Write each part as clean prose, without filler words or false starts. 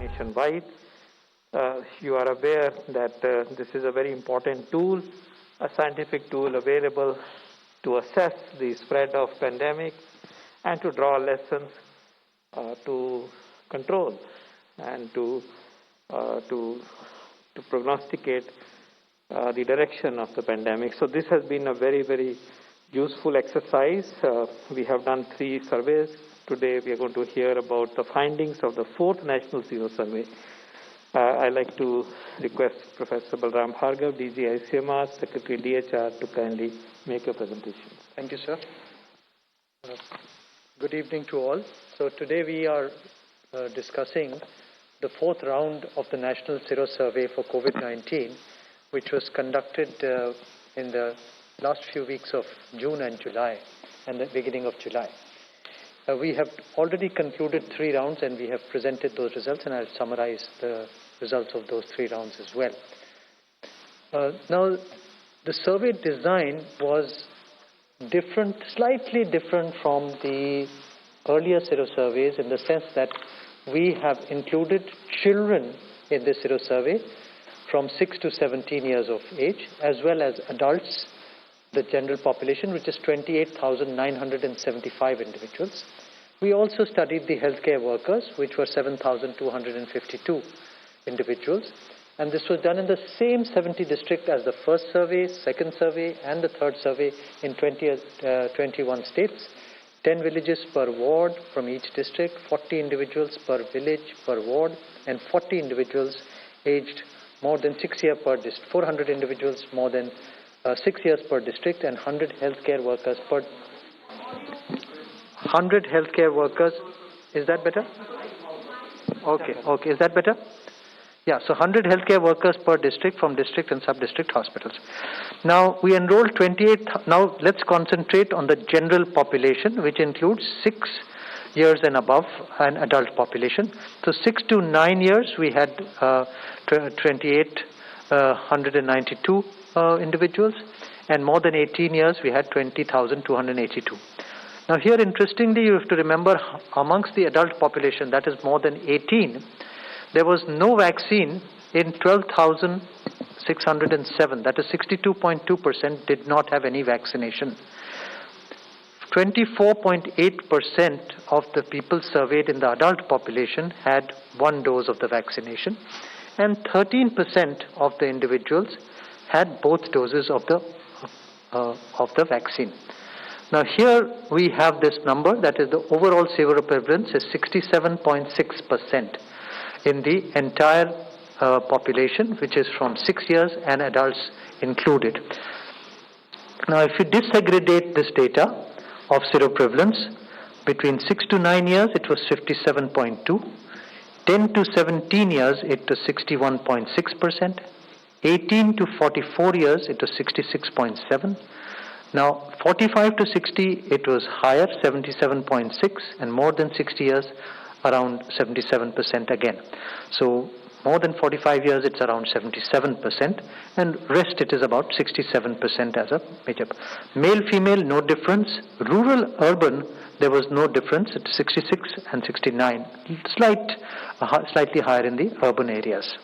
nationwide. You are aware that this is a very important tool, a scientific tool available to assess the spread of pandemic and to draw lessons to control and to prognosticate the direction of the pandemic. So this has been a very, very useful exercise. We have done 3 surveys. Today we are going to hear about the findings of the 4th National Zero Survey. I'd like to request Professor Balram Bhargav, DG ICMR, Secretary DHR, to kindly make a presentation. Thank you, sir. Good evening to all. So today we are discussing the 4th round of the National Zero Survey for COVID-19, which was conducted in the last few weeks of June and July, and the beginning of July. We have already concluded 3 rounds and we have presented those results, and I'll summarize the results of those 3 rounds as well. Now, the survey design was different, slightly different from the earlier Zero surveys in the sense that we have included children in this Zero survey from 6 to 17 years of age, as well as adults, the general population, which is 28,975 individuals. We also studied the healthcare workers, which were 7,252 individuals. And this was done in the same 70 district as the first survey, second survey, and the third survey in 21 states. 10 villages per ward from each district, 40 individuals per village per ward, and 40 individuals aged more than 6 years per district, 400 individuals more than 6 years per district, and 100 healthcare workers per 100 healthcare workers. Is that better? Okay. Is that better? Yeah, so 100 healthcare workers per district from district and sub-district hospitals. Now, we enrolled 28. Now, let's concentrate on the general population, which includes 6 years and above an adult population. So 6 to 9 years, we had 2,892 individuals, and more than 18 years, we had 20,282. Now here, interestingly, you have to remember, amongst the adult population, that is more than 18, there was no vaccine in 12,607. That is 62.2% did not have any vaccination. 24.8% of the people surveyed in the adult population had 1 dose of the vaccination, and 13% of the individuals had both doses of the vaccine. Now here we have this number, that is the overall seroprevalence is 67.6% in the entire population, which is from 6 years and adults included. Now if you disaggregate this data of seroprevalence, between 6 to 9 years it was 57.2, 10 to 17 years it was 61.6%, 18 to 44 years it was 66.7. Now 45 to 60 it was higher, 77.6, and more than 60 years around 77% again. So more than 45 years it's around 77%, and rest it is about 67% as a major. Male, female, no difference. Rural, urban, there was no difference. It's 66 and 69, slightly higher in the urban areas.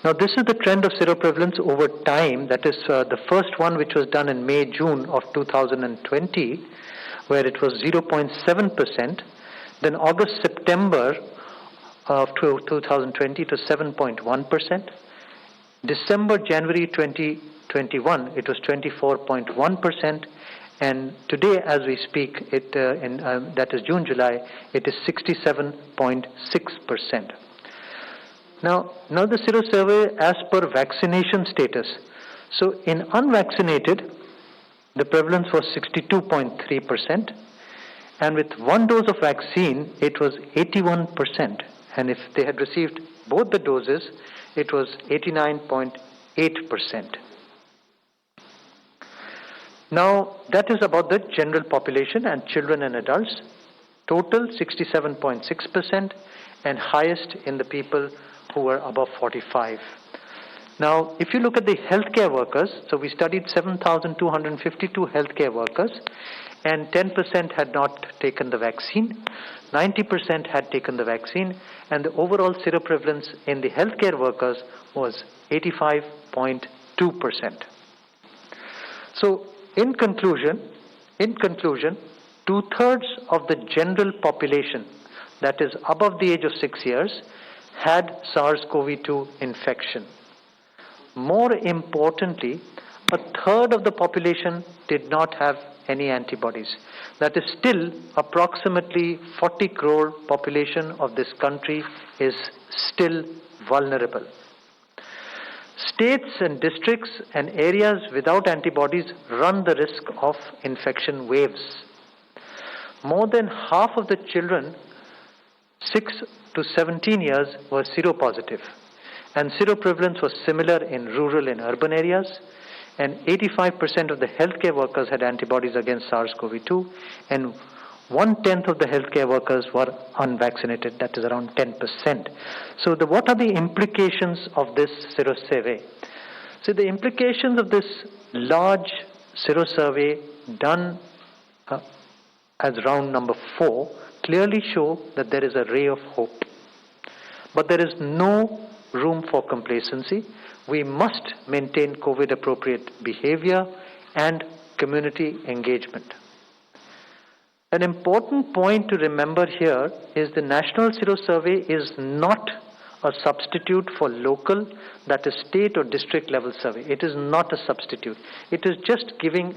Now this is the trend of seroprevalence over time. That is the first one, which was done in May, June of 2020, where it was 0.7%. Then August, September of 2020 to 7.1%. December, January 2021, it was 24.1%. And today, as we speak, that is June, July, it is 67.6%. Now the Zero survey as per vaccination status. So in unvaccinated, the prevalence was 62.3%, and with 1 dose of vaccine, it was 81%. And if they had received both the doses, it was 89.8%. Now that is about the general population and children and adults. Total 67.6%, and highest in the people who were above 45. Now, if you look at the healthcare workers, so we studied 7,252 healthcare workers, and 10% had not taken the vaccine. 90% had taken the vaccine, and the overall seroprevalence in the healthcare workers was 85.2%. So, in conclusion, two-thirds of the general population, that is above the age of 6 years, had SARS-CoV-2 infection. More importantly, a third of the population did not have any antibodies. That is still approximately 40 crore population of this country is still vulnerable. States and districts and areas without antibodies run the risk of infection waves. More than half of the children 6 to 17 years were seropositive, and seroprevalence was similar in rural and urban areas, and 85% of the healthcare workers had antibodies against SARS-CoV-2, and 1/10 of the healthcare workers were unvaccinated, that is around 10%. So what are the implications of this serosurvey? So the implications of this large serosurvey done as round number 4 clearly show that there is a ray of hope. But there is no room for complacency. We must maintain COVID-appropriate behavior and community engagement. An important point to remember here is the National Serosurvey is not a substitute for local, that is state or district level survey. It is not a substitute. It is just giving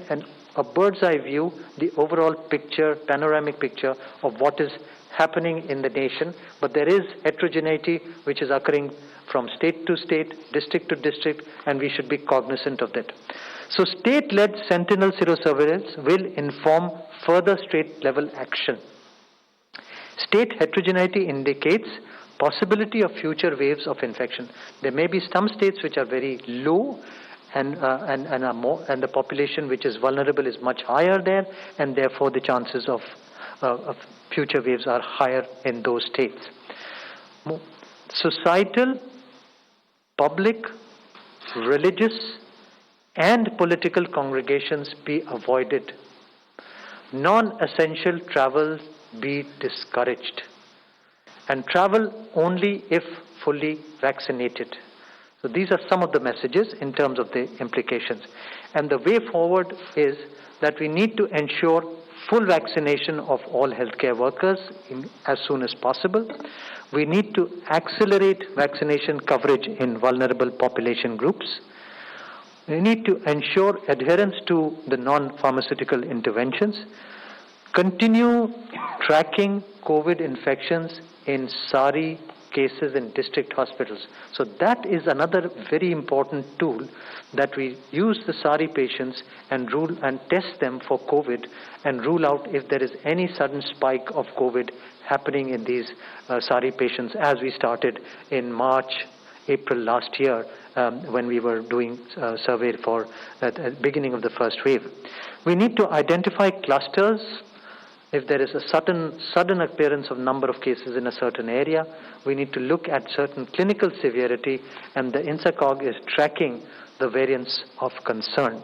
a bird's eye view, the overall picture, panoramic picture of what is happening in the nation, but there is heterogeneity which is occurring from state to state, district to district, and we should be cognizant of that. So state-led sentinel serosurveillance will inform further state-level action. State heterogeneity indicates possibility of future waves of infection. There may be some states which are very low and the population which is vulnerable is much higher there, and therefore the chances of future waves are higher in those states. Societal, public, religious, and political congregations be avoided. Non-essential travel be discouraged. And travel only if fully vaccinated. So these are some of the messages in terms of the implications. And the way forward is that we need to ensure full vaccination of all healthcare workers as soon as possible. We need to accelerate vaccination coverage in vulnerable population groups. We need to ensure adherence to the non-pharmaceutical interventions. Continue tracking COVID infections in SARI cases in district hospitals. So that is another very important tool that we use the SARI patients and test them for COVID and rule out if there is any sudden spike of COVID happening in these SARI patients, as we started in March, April last year when we were doing a survey for the beginning of the first wave. We need to identify clusters. If there is a sudden appearance of number of cases in a certain area, we need to look at certain clinical severity, and the INSACOG is tracking the variants of concern.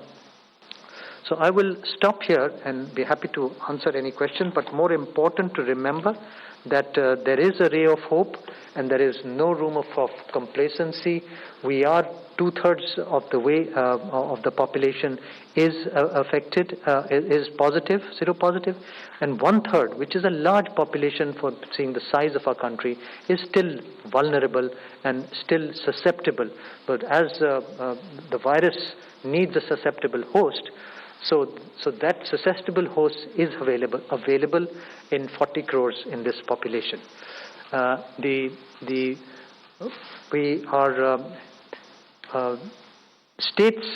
So I will stop here and be happy to answer any question, but more important to remember that there is a ray of hope and there is no room of complacency. We are 2/3 of the way of the population is affected, is positive, seropositive, and 1/3, which is a large population for seeing the size of our country, is still vulnerable and still susceptible. But as the virus needs a susceptible host, so that susceptible host is available in 40 crores in this population. States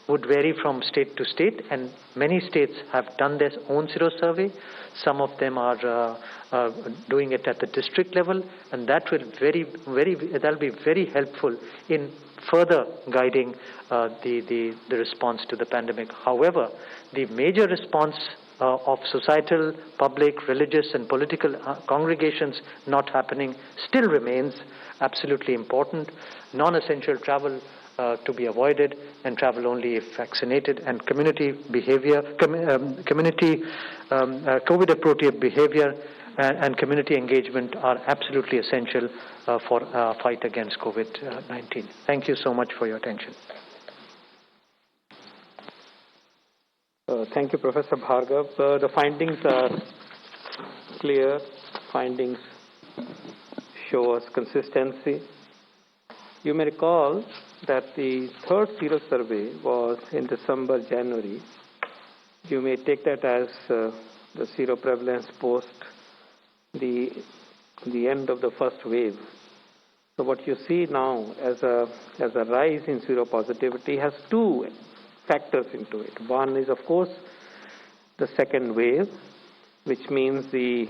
would vary from state to state, and many states have done their own serosurvey. Some of them are doing it at the district level, and that will that'll be very helpful in further guiding the response to the pandemic. However, the major response of societal, public, religious, and political congregations not happening still remains absolutely important. Non-essential travel to be avoided, and travel only if vaccinated. And community behavior, COVID-appropriate behavior and community engagement are absolutely essential for our fight against COVID-19. Thank you so much for your attention. Thank you, Professor Bhargav. The findings are clear. Findings show us consistency. You may recall that the third sero survey was in December, January. You may take that as the sero prevalence post the end of the first wave. So what you see now as a rise in seropositivity has two factors into it. One is, of course, the second wave, which means the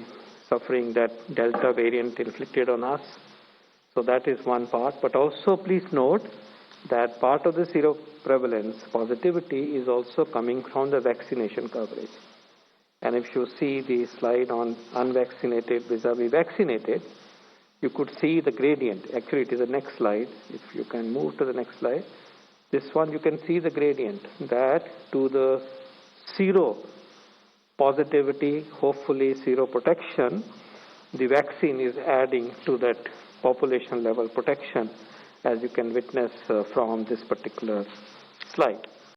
suffering that Delta variant inflicted on us. So that is one part. But also please note that part of the seroprevalence positivity is also coming from the vaccination coverage. And if you see the slide on unvaccinated vis-a-vis vaccinated, you could see the gradient. Actually, it is the next slide. If you can move to the next slide. This one, you can see the gradient that to the sero positivity, hopefully sero protection, the vaccine is adding to that population level protection, as you can witness from this particular slide.